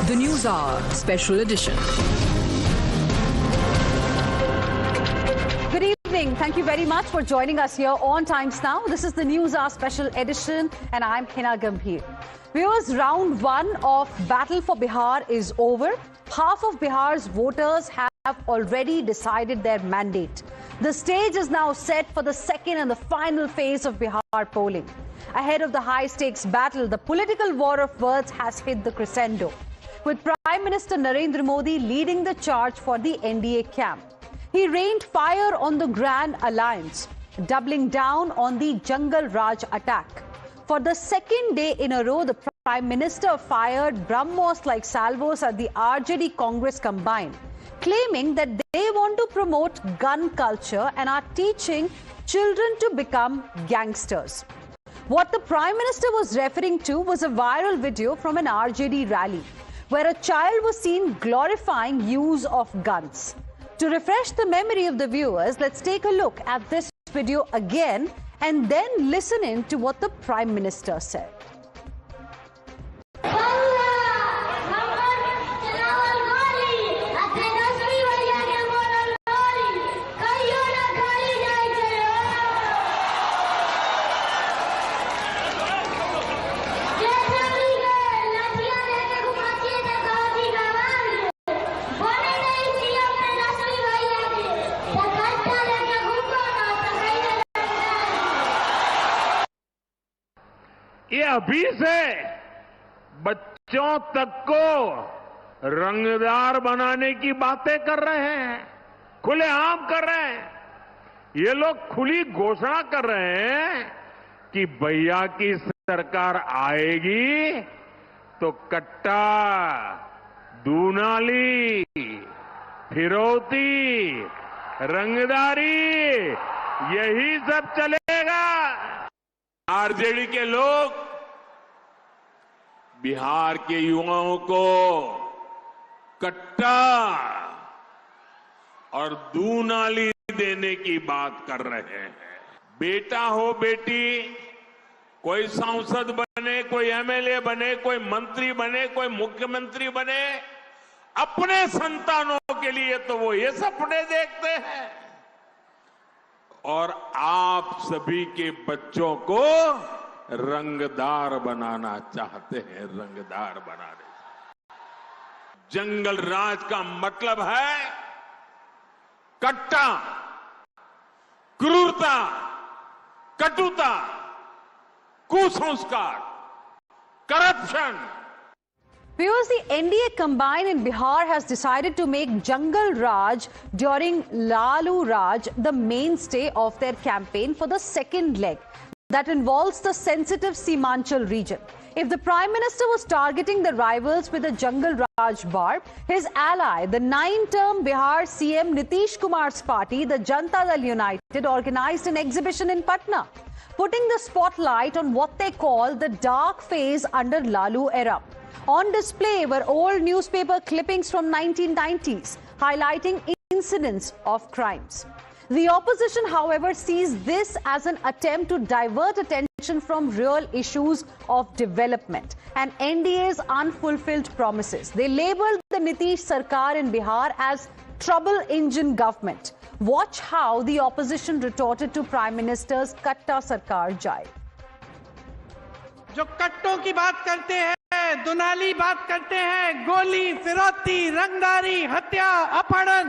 The News Hour Special Edition. Good evening. Thank you very much for joining us here on Times Now. This is the News Hour Special Edition and I'm Hina Gambhir. Viewers, round one of Battle for Bihar is over. Half of Bihar's voters have already decided their mandate. The stage is now set for the second and the final phase of Bihar polling. Ahead of the high-stakes battle, the political war of words has hit the crescendo, with Prime Minister Narendra Modi leading the charge for the NDA camp. He rained fire on the Grand Alliance, doubling down on the Jungle Raj attack. For the second day in a row, the Prime Minister fired BrahMos-like salvos at the RJD Congress combined, claiming that they want to promote gun culture and are teaching children to become gangsters. What the Prime Minister was referring to was a viral video from an RJD rally, where a child was seen glorifying use of guns. To refresh the memory of the viewers, let's take a look at this video again and then listen in to what the Prime Minister said. ये अभी से बच्चों तक को रंगदार बनाने की बातें कर रहे हैं, खुलेआम कर रहे हैं। ये लोग खुली घोषणा कर रहे हैं कि भैया की सरकार आएगी तो कट्टा, दूनाली, फिरौती, रंगदारी यही सब चलेगा। आरजेडी के लोग बिहार के युवाओं को कट्टा और दूनाली देने की बात कर रहे हैं। बेटा हो बेटी, कोई सांसद बने, कोई एमएलए बने, कोई मंत्री बने, कोई मुख्यमंत्री बने, अपने संतानों के लिए तो वो ये सपने देखते हैं और आप सभी के बच्चों को रंगदार बनाना चाहते हैं, रंगदार बनाने। जंगल राज का मतलब है कट्टा, क्रूरता, कटुता, कुसंस्कार, corruption. Viewers, the NDA combined in Bihar has decided to make Jungle Raj during Lalu Raj the mainstay of their campaign for the second leg that involves the sensitive Seemanchal region. If the Prime Minister was targeting the rivals with the Jungle Raj bar, his ally, the 9-term Bihar CM Nitish Kumar's party, the Janata Dal United, organized an exhibition in Patna, putting the spotlight on what they call the dark phase under Lalu era. On display were old newspaper clippings from 1990s, highlighting incidents of crimes. The opposition, however, sees this as an attempt to divert attention from real issues of development and NDA's unfulfilled promises. They labeled the Nitish Sarkar in Bihar as trouble engine government. Watch how the opposition retorted to Prime Minister's Katta Sarkar jibe. जो कट्टों की बात करते हैं, दुनाली बात करते हैं, गोली, फिरौती, रंगदारी, हत्या, अपहरण,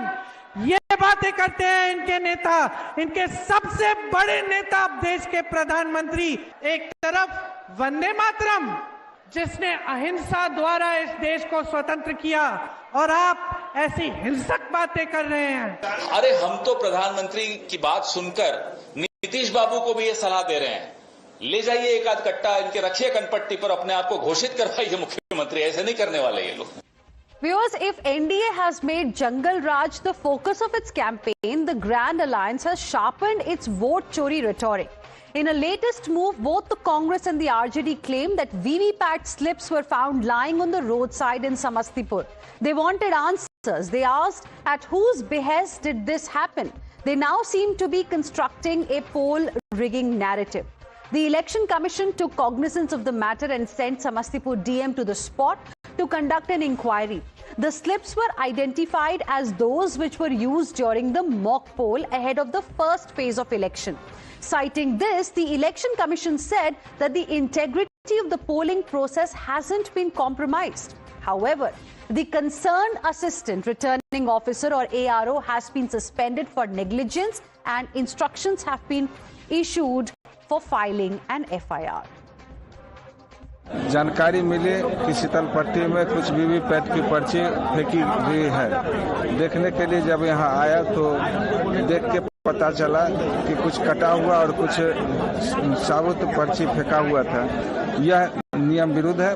ये बातें करते हैं इनके नेता, इनके सबसे बड़े नेता देश के प्रधानमंत्री। एक तरफ वंदे मातरम, जिसने अहिंसा द्वारा इस देश को स्वतंत्र किया, और आप ऐसी हिंसक बातें कर रहे हैं। अरे हम तो प्रधानमंत्री की बात सुनकर नीतीश बाबू को भी ये सलाह दे रहे हैं, ले जाइए एक आध कट्टा इनके रखिए कनपट्टी पर, अपने आप को घोषित करवाइए मुख्यमंत्री। ऐसे नहीं करने वाले ये लोग। Viewers, if NDA has made Jungle Raj the focus of its campaign, the Grand Alliance has sharpened its vote chori rhetoric. In a latest move, both the Congress and the RJD claim that VVPAT slips were found lying on the roadside in Samastipur. They wanted answers. They asked, at whose behest did this happen? They now seem to be constructing a poll rigging narrative. The Election Commission took cognizance of the matter and sent Samastipur DM to the spot to conduct an inquiry. The slips were identified as those which were used during the mock poll ahead of the first phase of election. Citing this, the Election Commission said that the integrity of the polling process hasn't been compromised. However, the concerned assistant returning officer or ARO has been suspended for negligence and instructions have been issued for filing an FIR. जानकारी मिली कि शीतलपट्टी में कुछ VVPAT की पर्ची फेंकी गई है। देखने के लिए जब यहाँ आया तो देख के पता चला कि कुछ कटा हुआ और कुछ साबुत पर्ची फेंका हुआ था। यह नियम विरुद्ध है।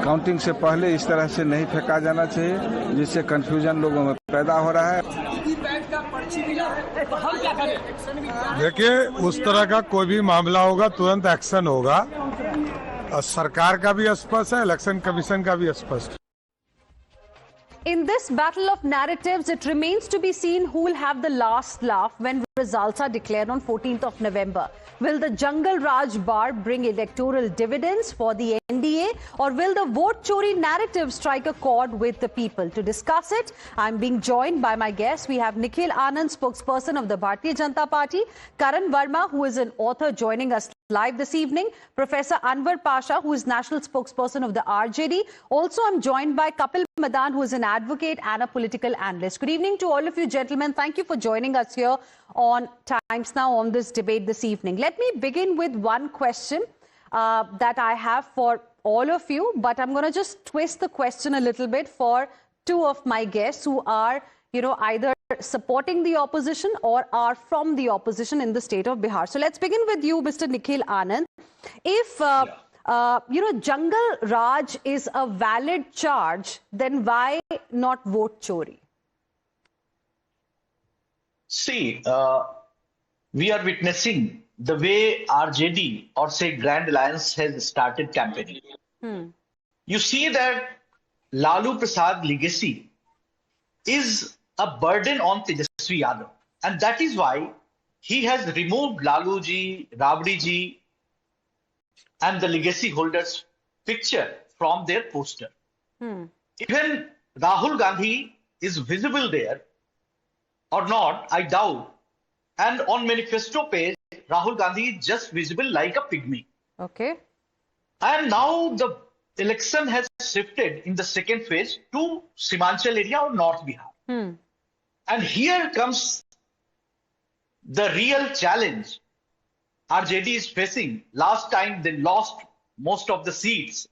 काउंटिंग से पहले इस तरह से नहीं फेंका जाना चाहिए, जिससे कंफ्यूजन लोगों में पैदा हो रहा है। देखिए, उस तरह का कोई भी मामला होगा तुरंत एक्शन होगा। सरकार का भी स्पष्ट है, इलेक्शन कमीशन का भी स्पष्ट। In this battle of narratives, it remains to be seen who will have the last laugh when results are declared on 14th of November. Will the Jungle Raj bar bring electoral dividends for the NDA, or will the vote chori narrative strike a chord with the people? To discuss it, I'm being joined by my guests. We have Nikhil Anand, spokesperson of the Bharatiya Janata Party, Karan Verma, who is an author, joining us live this evening, Professor Anwar Pasha, who is national spokesperson of the RJD. Also, I'm joined by Kapil Madan, who is an advocate and a political analyst. Good evening to all of you gentlemen. Thank you for joining us here on Times Now on this debate this evening. Let me begin with one question that I have for all of you, but I'm going to just twist the question a little bit for two of my guests who are, either supporting the opposition or are from the opposition in the state of Bihar. So let's begin with you, Mr. Nikhil Anand. If, Jungle Raj is a valid charge, then why not vote chori? See, we are witnessing the way RJD or say Grand Alliance has started campaigning. You see that Lalu Prasad legacy is a burden on Tejasvi Yadav. And that is why he has removed Lalu ji, Rabdi ji and the legacy holders' picture from their poster. Even Rahul Gandhi is visible there or not, I doubt. And on manifesto page, Rahul Gandhi is just visible like a pygmy. Okay. And now the election has shifted in the second phase to Simanchal area or North Bihar. And here comes the real challenge RJD is facing. Last time they lost most of the seats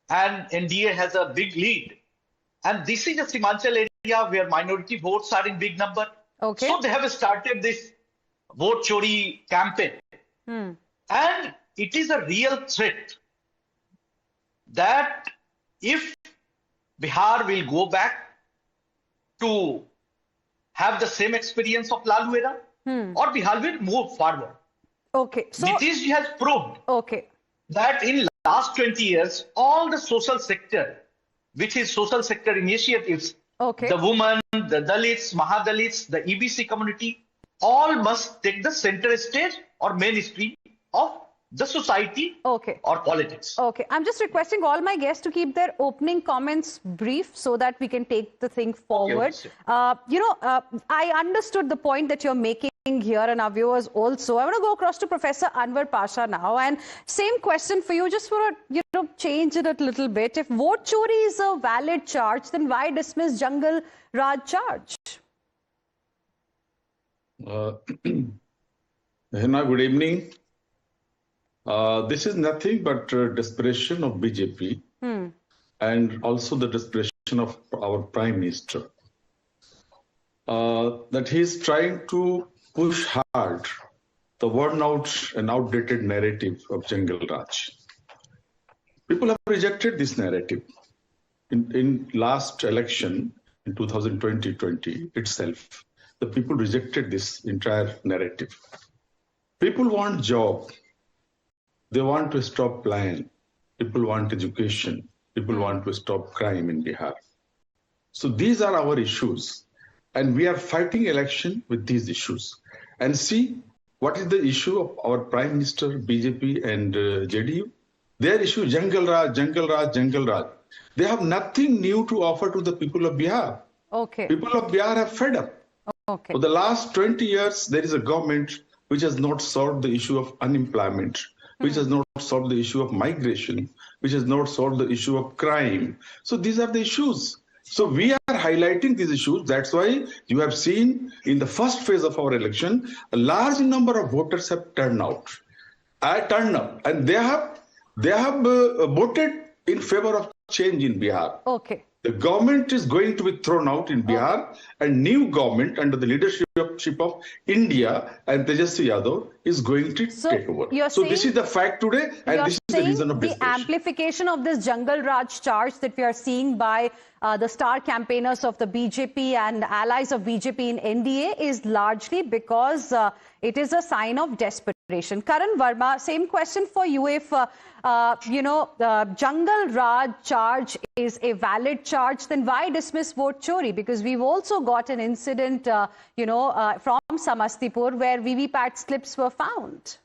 and NDA has a big lead. And this is a Simanchal area where minority votes are in big number. Okay. So they have started this vote chori campaign. And it is a real threat that if Bihar will go back to have the same experience of Lalu era, or Bihar will move forward. Okay. So Nitish has proved that in last 20 years, all the social sector, which is social sector initiatives, the women, the Dalits, Mahadalits, the EBC community, all must take the center stage or mainstream of the society or politics. Okay. I'm just requesting all my guests to keep their opening comments brief so that we can take the thing forward. I understood the point that you're making here and our viewers also. I want to go across to Professor Anwar Pasha now, and same question for you, just for a, change it a little bit. If vote chori is a valid charge, then why dismiss Jungle Raj charge? Hina, good evening. This is nothing but desperation of BJP and also the desperation of our Prime Minister. That he is trying to push hard the worn out and outdated narrative of Jungle Raj. People have rejected this narrative. In last election, in 2020 itself, the people rejected this entire narrative. People want job. They want to stop plan. People want education. People want to stop crime in Bihar. So these are our issues. And we are fighting election with these issues. And see what is the issue of our Prime Minister, BJP and JDU? Their issue, Jungle Raj, Jungle Raj, Jungle Raj. They have nothing new to offer to the people of Bihar. Okay. People of Bihar have fed up. Okay. For the last 20 years, there is a government which has not solved the issue of unemployment, which has not solved the issue of migration, which has not solved the issue of crime. So these are the issues. So we are highlighting these issues. That's why you have seen in the first phase of our election, a large number of voters have turned out. And they have voted in favor of change in Bihar. Okay. The government is going to be thrown out in Bihar, and new government under the leadership of India and Tejasvi Yadav is going to take over. So this is the fact today, and this is the reason of this. The amplification of this Jungle Raj charge that we are seeing by the star campaigners of the BJP and allies of BJP in NDA is largely because it is a sign of desperation. Karan Verma, same question for you. If the Jungle Raj charge is a valid charge, then why dismiss vote chori? Because we've also got an incident, from Samastipur where VVPAT slips were found.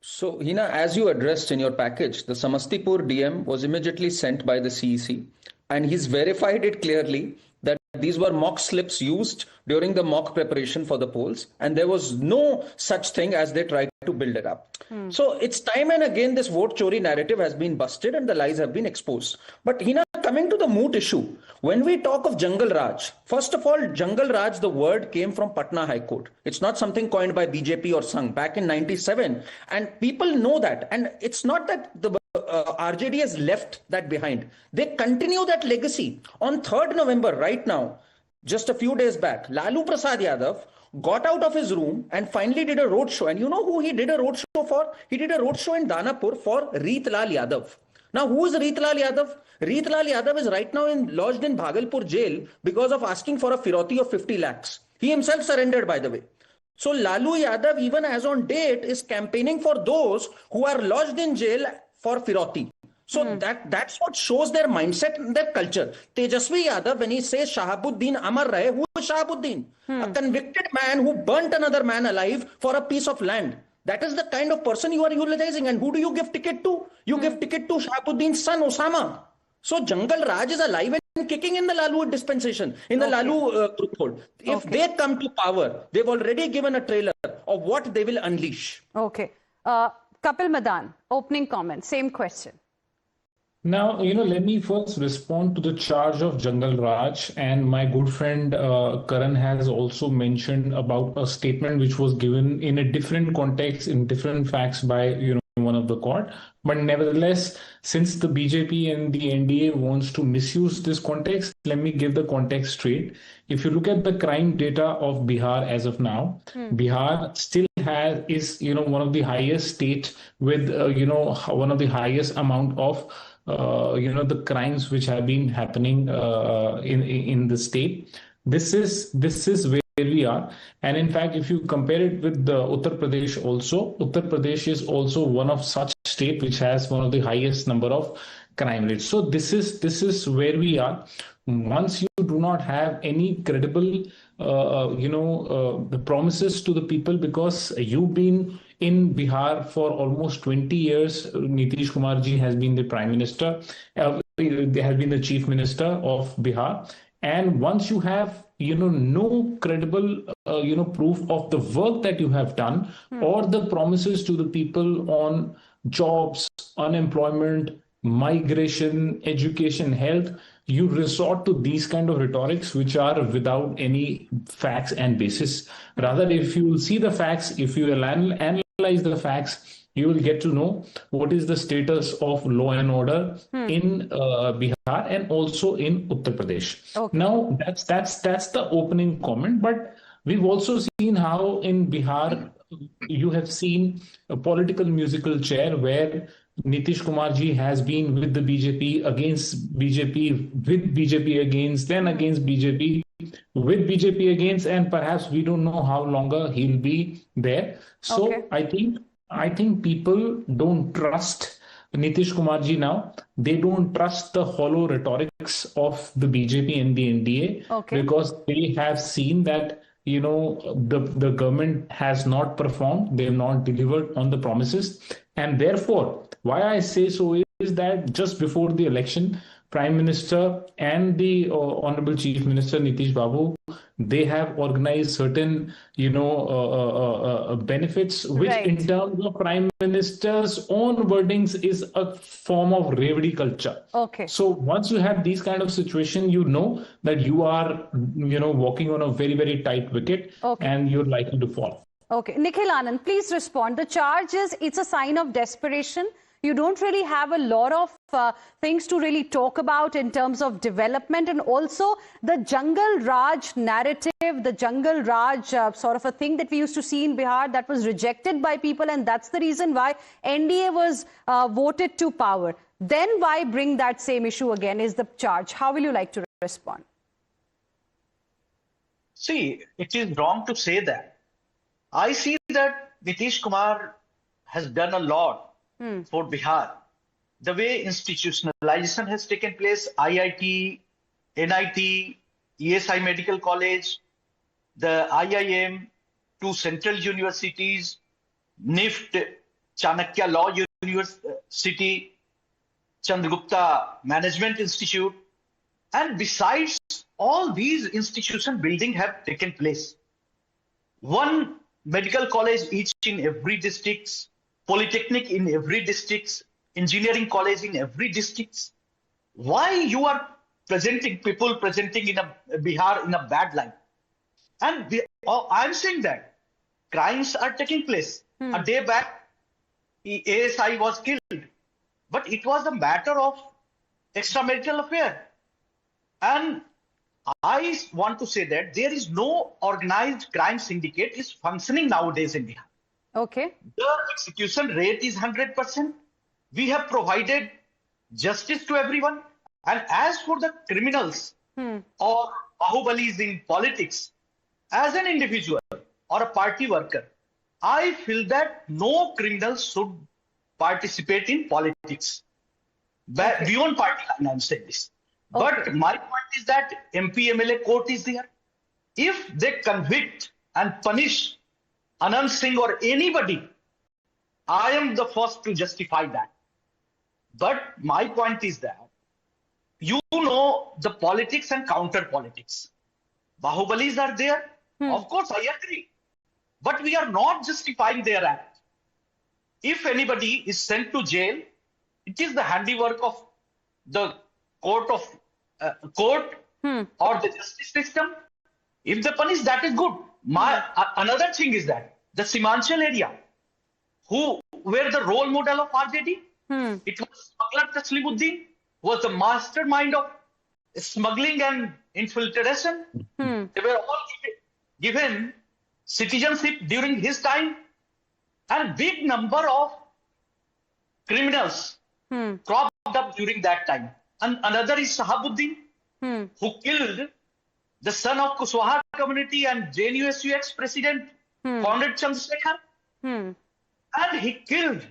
So, Hina, as you addressed in your package, the Samastipur DM was immediately sent by the CEC, and he's verified it clearly that these were mock slips used during the mock preparation for the polls, and there was no such thing as they tried to build it up. So it's time and again this vote chori narrative has been busted and the lies have been exposed. But Hina, coming to the moot issue, when we talk of Jungle Raj, first of all, Jungle Raj, the word came from Patna High Court. It's not something coined by BJP or Sangh back in 97. And people know that. And it's not that the RJD has left that behind. They continue that legacy. On 3rd November, right now, just a few days back, Lalu Prasad Yadav got out of his room and finally did a roadshow. And you know who he did a roadshow for? He did a roadshow in Danapur for Reet Lal Yadav. Now, who is Reet Lal Yadav? Reet Lal Yadav is right now lodged in Bhagalpur jail because of asking for a firoti of 50 lakhs. He himself surrendered, by the way. So Lalu Yadav, even as on date, is campaigning for those who are lodged in jail for firoti. So that's what shows their mindset and their culture. Tejasvi Yadav, when he says Shahabuddin Amar Rahe, who is Shahabuddin? A convicted man who burnt another man alive for a piece of land. That is the kind of person you are eulogizing. And who do you give ticket to? You give ticket to Shahabuddin's son, Osama. So Jungle Raj is alive and kicking in the Lalu dispensation, in the Lalu group. If they come to power, they've already given a trailer of what they will unleash. Okay. Kapil Madan, opening comment, same question. Now, let me first respond to the charge of Jungle Raj, and my good friend Karan has also mentioned about a statement which was given in a different context, in different facts by, one of the court. But nevertheless, since the BJP and the NDA wants to misuse this context, let me give the context straight. If you look at the crime data of Bihar as of now, Bihar still is one of the highest states with, one of the highest amount of the crimes which have been happening in the state. This is where we are. And in fact, if you compare it with the Uttar Pradesh also, Uttar Pradesh is also one of such state which has one of the highest number of crime rates. So this is where we are. Once you do not have any credible, the promises to the people, because you've been in Bihar for almost 20 years. Nitish Kumar ji has been the Prime Minister, has been the Chief Minister of Bihar. And once you have, no credible, proof of the work that you have done or the promises to the people on jobs, unemployment, migration, education, health, you resort to these kind of rhetorics which are without any facts and basis. Rather, if you see the facts, if you analyze the facts, you will get to know what is the status of law and order in Bihar and also in Uttar Pradesh. Okay. Now, that's the opening comment. But we've also seen how in Bihar you have seen a political musical chair where Nitish Kumar ji has been with the BJP, against BJP, with BJP against, then against BJP, with BJP against, and perhaps we don't know how longer he'll be there. So okay. I think people don't trust Nitish Kumar ji now. They don't trust the hollow rhetorics of the BJP and the NDA because they have seen that, the government has not performed, they have not delivered on the promises. And therefore, why I say so is that just before the election, Prime Minister and the Honorable Chief Minister Nitish Babu, they have organized certain, benefits, which in terms of Prime Minister's own wordings is a form of revdi culture. Okay. So once you have these kind of situation, you know that you are, walking on a very, very tight wicket, and you're likely to fall. Okay. Nikhil Anand, please respond. The charge is it's a sign of desperation. You don't really have a lot of things to really talk about in terms of development, and also the Jungle Raj narrative, the Jungle Raj sort of a thing that we used to see in Bihar that was rejected by people, and that's the reason why NDA was voted to power. Then why bring that same issue again is the charge. How will you like to respond? See, it is wrong to say that. I see that Nitish Kumar has done a lot for Bihar. The way institutionalization has taken place, IIT, NIT, ESI Medical College, the IIM, 2 central universities, NIFT, Chanakya Law University, Chandragupta Management Institute, and besides all these institution building have taken place. 1 medical college each in every district, polytechnic in every district, engineering college in every district. Why you are people presenting in a Bihar in a bad light? And I'm saying that crimes are taking place. A day back, ASI was killed, but it was a matter of extramarital affair. And I want to say that there is no organized crime syndicate is functioning nowadays in Bihar. Okay. The execution rate is 100%. We have provided justice to everyone. And as for the criminals or bahubalis in politics, as an individual or a party worker, I feel that no criminals should participate in politics. Beyond party line, I'm saying this. But my point is that MP, MLA court is there. If they convict and punish Anand Singh or anybody, I am the first to justify that. But my point is that you know the politics and counter politics. Bahubalis are there. Of course, I agree. But we are not justifying their act. If anybody is sent to jail, it is the handiwork of the court or the justice system. If they punish, that is good. Another thing is that the Simanchal area, who were the role model of RJD, it was smuggler Taslimuddin, was the mastermind of smuggling and infiltration. They were all given citizenship during his time, and big number of criminals cropped up during that time. And another is Sahabuddin, who killed the son of Kuswaha community and JNU ex-president, Comrade Chandrasekhar. And he killed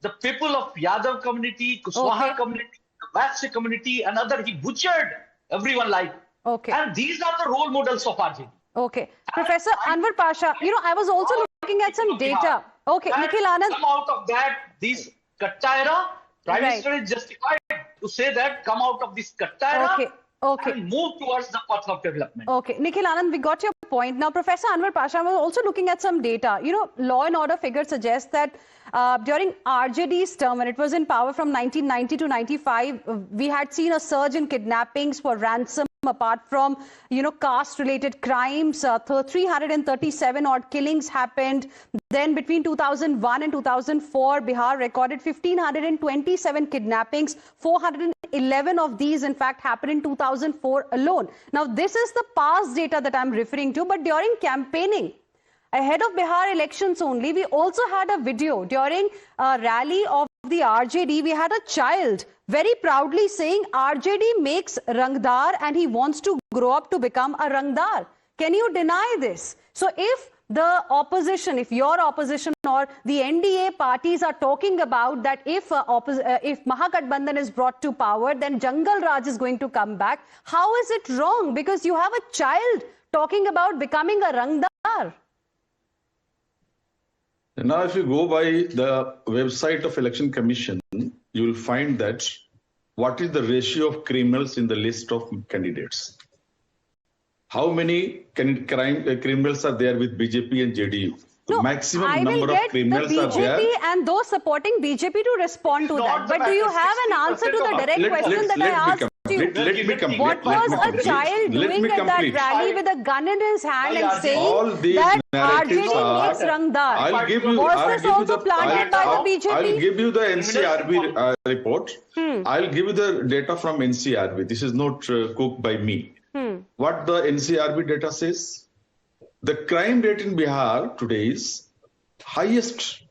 the people of Yadav community, Kuswaha community, the Vatsya community, and other. He butchered everyone life. And these are the role models of RJD. Okay. Professor Anwar Pasha, I was also looking at some data. Okay, Nikhil Anand. Come out of that, this Katta era, Prime Minister is justified to say that come out of this Katta era and move towards the path of development. Okay, Nikhil Anand, we got your point. Now, Professor Anwar Pasha was also looking at some data. Law and order figures suggest that during RJD's term, when it was in power from 1990 to 95, we had seen a surge in kidnappings for ransom. Apart from, caste-related crimes, 337 odd killings happened. Then between 2001 and 2004, Bihar recorded 1,527 kidnappings. 411 of these, in fact, happened in 2004 alone. Now, this is the past data that I'm referring to, but during campaigning, ahead of Bihar elections only, we also had a video during a rally of the RJD. We had a child very proudly saying RJD makes Rangdar and he wants to grow up to become a Rangdar. Can you deny this? So if the opposition, if your opposition or the NDA parties are talking about that if Mahagathbandhan is brought to power, then Jungle Raj is going to come back, how is it wrong? Because you have a child talking about becoming a rangdar. Now, if you go by the website of Election Commission, you will find that what is the ratio of criminals in the list of candidates? How many criminals are there with BJP and JDU? The maximum number of criminals are there. BJP and those supporting BJP to respond to that. But do you have an answer to the direct question that I asked you? Let me complete. What was a child doing at that rally with a gun in his hand and saying that RJD makes rangdar? Was this also planted by the BJP? I'll give you the NCRB report. I'll give you the data from NCRB. This is not cooked by me. What the NCRB data says? The crime rate in Bihar today is highest.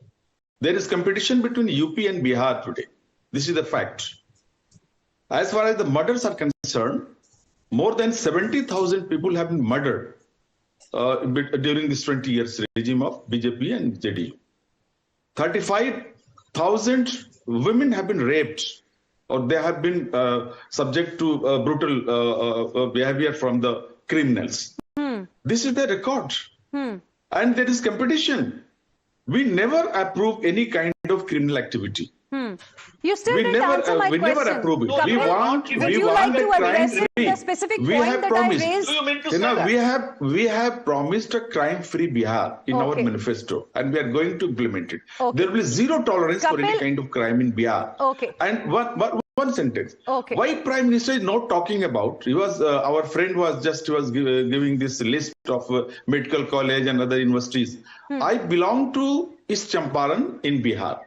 There is competition between UP and Bihar today. This is the fact. As far as the murders are concerned, more than 70,000 people have been murdered during this 20 years regime of BJP and JDU. 35,000 women have been raped, or they have been subject to brutal behavior from the criminals. This is the record. And there is competition. We never approve any kind of criminal activity. You still didn't answer my question. We never approve it. Kapil, we want to address crime-free. the specific We point have that promised. I raised? Do you mean to say that? We have promised a crime-free Bihar in our manifesto, and we are going to implement it. There will be zero tolerance for any kind of crime in Bihar. And one sentence. Why Prime Minister is not talking about? He was our friend was giving this list of medical college and other universities. I belong to East Champaran in Bihar.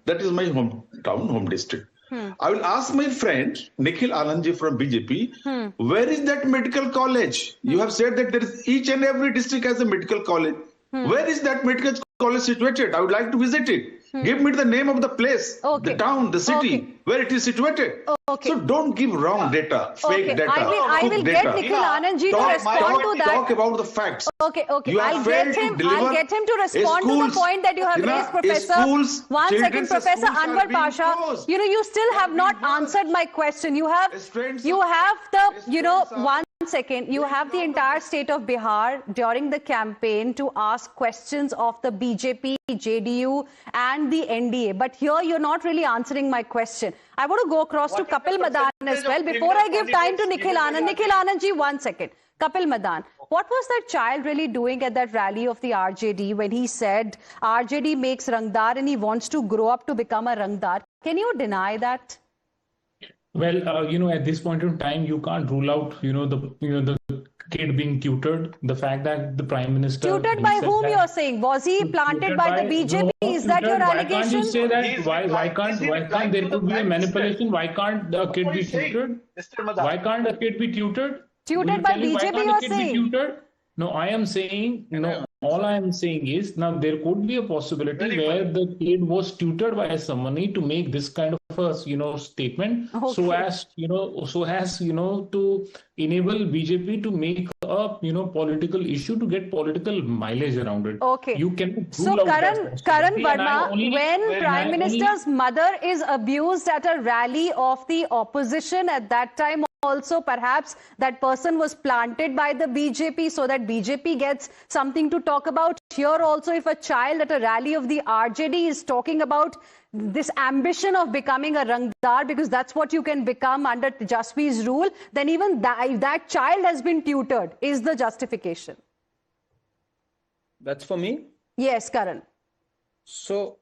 That is my hometown, home district. I will ask my friend Nikhil Anandji from BJP, where is that medical college? You have said that there is each and every district has a medical college. Where is that medical college situated? I would like to visit it. Give me the name of the place, the town, the city, where it is situated. So don't give wrong data, fake data. I will get Nikhil Anandji to respond to that. Talk about the facts. I'll get him to respond to the point that you have raised, Professor. One second, Professor Anwar Pasha. You still have not answered my question. You have the, one second, you have the entire state of Bihar during the campaign to ask questions of the BJP, JDU and the NDA. But here you're not really answering my question. I want to go across to Kapil Madan as well. Before I give time to Nikhil Anand. Nikhil Anandji, 1 second. Kapil Madan, what was that child really doing at that rally of the RJD when he said RJD makes rangdar and he wants to grow up to become a rangdar? Can you deny that? Well, at this point in time, you can't rule out, the kid being tutored. The fact that the Prime Minister tutored by whom you're saying? Was he planted by the BJP? Is that your allegation? Why can't you say that? Why can't there could be a manipulation? Why can't the kid be tutored? Why can't a kid be tutored? Tutored by BJP, you're saying? No, I am saying, all I am saying is now there could be a possibility where the kid was tutored by somebody to make this kind of a statement, so as to enable BJP to make a political issue to get political mileage around it. You can Karan Verma, when Prime Minister's mother is abused at a rally of the opposition at that time, also perhaps that person was planted by the BJP so that BJP gets something to talk about. Here also, if a child at a rally of the RJD is talking about this ambition of becoming a rangdar, because that's what you can become under Tejaswi's rule, then even that child has been tutored is the justification. That's for me? Yes, Karan. So,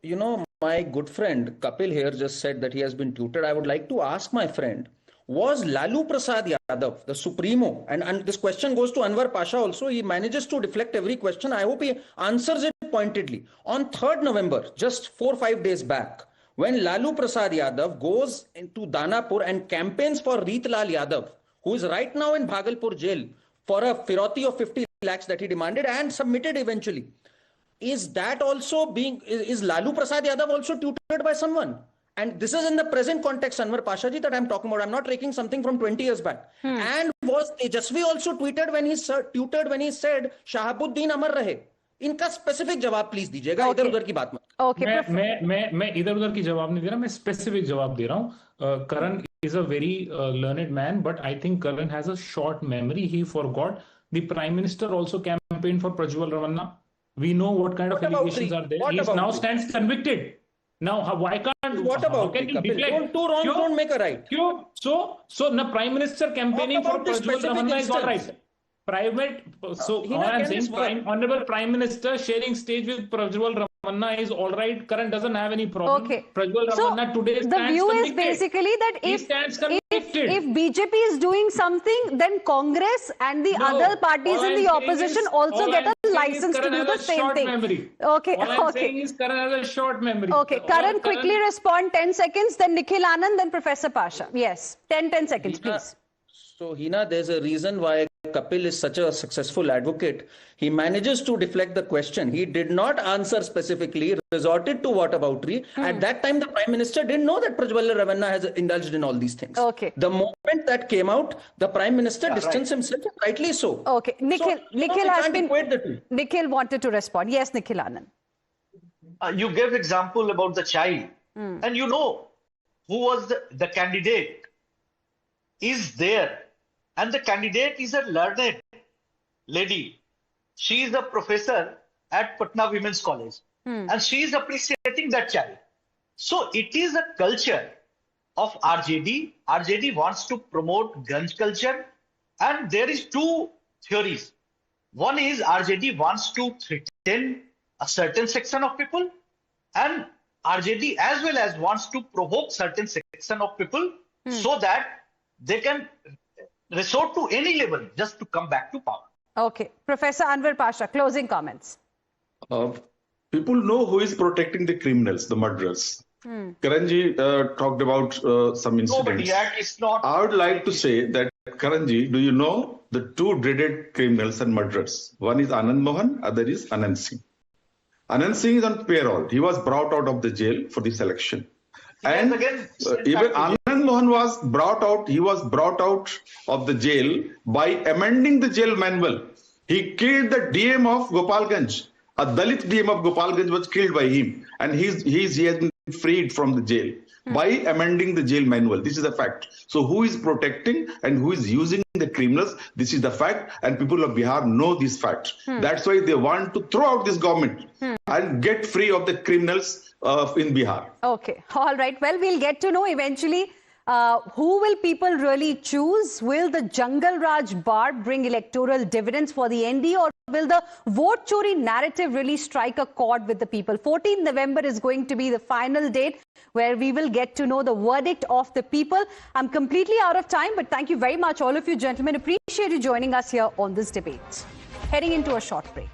my good friend Kapil here just said that he has been tutored. I would like to ask my friend, was Lalu Prasad Yadav, the Supremo, and this question goes to Anwar Pasha also, he manages to deflect every question. I hope he answers it pointedly. On 3rd November, just 4 or 5 days back, when Lalu Prasad Yadav goes into Danapur and campaigns for Ritlal Yadav, who is right now in Bhagalpur jail for a firoti of 50 lakhs that he demanded and submitted eventually, is Lalu Prasad Yadav also tutored by someone? And this is in the present context, Anwar Pashaji, that I'm talking about. I'm not taking something from 20 years back. And was Tejaswi also tutored when he said Shahabuddin Amar Rahe? इनका specific जवाब please दीजिएगा, इधर उधर की बात मत। मैं इधर उधर की जवाब नहीं दे रहा, मैं स्पेसिफिक जवाब दे रहा हूँ। करण is a very learned man, but I think Karan has a short memory. He forgot The Prime Minister also campaigned for Prajwal Ravanna. We know what kind of allegations are there. He now stands convicted. Now, why can't? What about can you Kapil? declare? Two wrongs don't make a right. So the Prime Minister campaigning for Prajwal Ravanna is all right. Private. So all I'm saying, Honorable Prime Minister sharing stage with Prajwal Ravanna is all right. Karan doesn't have any problem. Okay. Prajwal Ravanna today stands the view convicted. is basically that if BJP is doing something, then Congress and the other parties in the opposition also get a license to do the same thing. Memory. Okay. All I'm saying is Karan has a short memory. Okay. Karan, quickly respond. 10 seconds. Then Nikhil Anand. Then Professor Pasha. Yes. 10 seconds, please. So, Hina, there's a reason why Kapil is such a successful advocate. He manages to deflect the question. He did not answer specifically, resorted to whataboutery. At that time, the Prime Minister didn't know that Prajwal Ravanna has indulged in all these things. Okay. The moment that came out, the Prime Minister distanced himself, rightly so. Okay. Nikhil has been... the two. Nikhil wanted to respond. Yes, Nikhil Anand. You gave example about the child. And you know who was the candidate is there. And the candidate is a learned lady. She is a professor at Patna Women's College. And she is appreciating that child. So it is a culture of RJD. RJD wants to promote Ganj culture. And there is two theories. One is RJD wants to threaten a certain section of people. And RJD as well as wants to provoke certain section of people so that they can resort to any level just to come back to power. Okay. Professor Anwar Pasha, closing comments. People know who is protecting the criminals, the murderers. Karanji talked about some incidents. I would like to say that, Karanji, do you know the two dreaded criminals and murderers? One is Anand Mohan, other is Anand Singh. Anand Singh is on payroll. He was brought out of the jail for this election. And even Anand Mohan was brought out, he was brought out of the jail by amending the jail manual. He killed the DM of Gopalganj. A Dalit DM of Gopalganj was killed by him. And he has been freed from the jail by amending the jail manual. This is a fact. So who is protecting and who is using the criminals? This is the fact. And people of Bihar know this fact. That's why they want to throw out this government and get free of the criminals in Bihar. Okay. All right. Well, we'll get to know eventually who will people really choose. Will the Jungle Raj bar bring electoral dividends for the ND, or will the vote chori narrative really strike a chord with the people? 14th November is going to be the final date where we will get to know the verdict of the people. I'm completely out of time, but thank you very much, all of you gentlemen. Appreciate you joining us here on this debate. Heading into a short break.